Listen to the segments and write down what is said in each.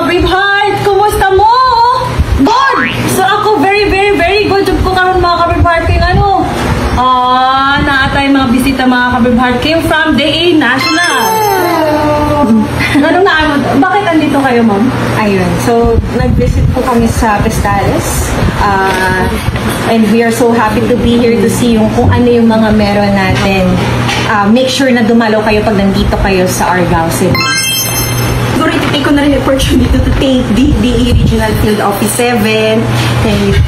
Ka-Braveheart! Kumusta mo? Good! So ako, very good job ko karon mga Ka-Braveheart. Ano? Naatay mga bisita mga Ka-Braveheart. Came from DA National. Bakit andito kayo, ma'am? Ayun. So, nag-visit po kami sa Pestales. And we are so happy to be here to see kung ano yung mga meron natin. Make sure na dumalo kayo pag nandito kayo sa Argao City. Siguro ititake ko na rin yung opportunity to thank DE Regional Field Office 7,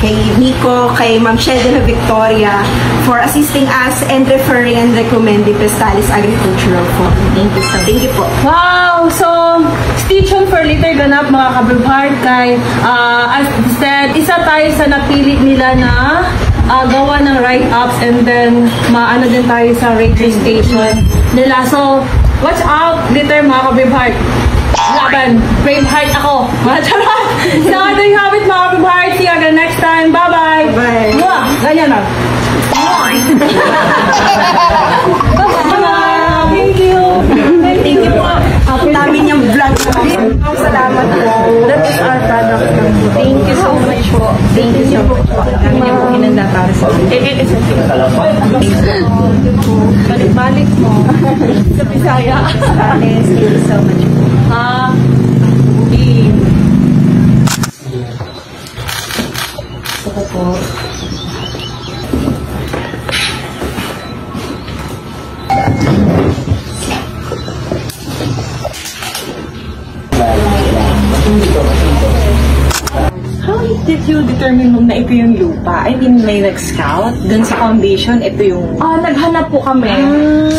kay Nico, kay Ma'am Sheldon Victoria for assisting us and referring and recommending Pestales Agricultural Fund. Thank you so much. Thank you po. Wow! So, stay tuned for later ganap mga Ka-Braveheart kay as said, isa tayo sa napili nila na gawa ng write-ups and then maano din tayo sa radio station nila. So, watch out later mga Ka-Braveheart. Laban, Braveheart ako. Mga charot! So, there you have it mga Ka-Braveheart. See you again next time. Bye-bye! Bye! Mwah! Ganyan na. Bye-bye! Thank you! Thank you po. Ang dami niyang vlog na. Salamat po. That is our product. Thank you so much po. Thank you so much po. Ang dami niyo po hinanda para sa akin. Balik mo. Sa Bisaya. Thank you so much po. Saka po. How did you determine na ito yung lupa? I mean, may nag-scout dun sa foundation, ito yung... Naghanap po kami.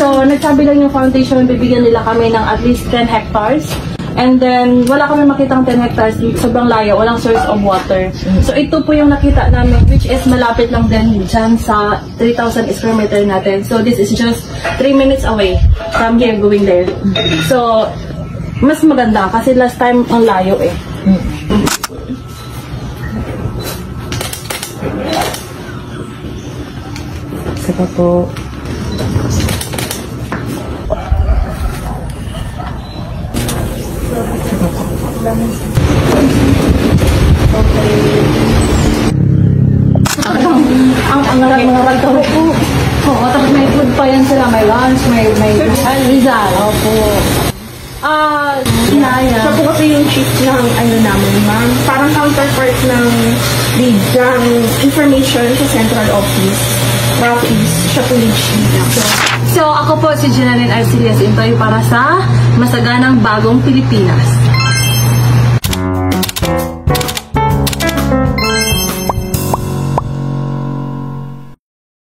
So, nagsabi lang yung foundation, bibigyan nila kami ng at least 10 hectares. And then, wala kami makitang 10 hectares, sobrang layo, walang source of water. So, ito po yung nakita namin, which is malapit lang din dyan sa 3,000 square meter natin. So, this is just 3 minutes away from here going there. So, mas maganda kasi last time ang layo eh. Saka po. Ang mga ragtaro po. Oo, tapos may food pa yan sila. May lunch, may Rizal. Opo. Siya po kasi yung chief ng namin, ma'am. Parang counterpart ng Bidang Information sa Central Office. Rapis, siya po yung chief. So, ako po si Jenaline Arcelias Intoy para sa Masaganang Bagong Pilipinas.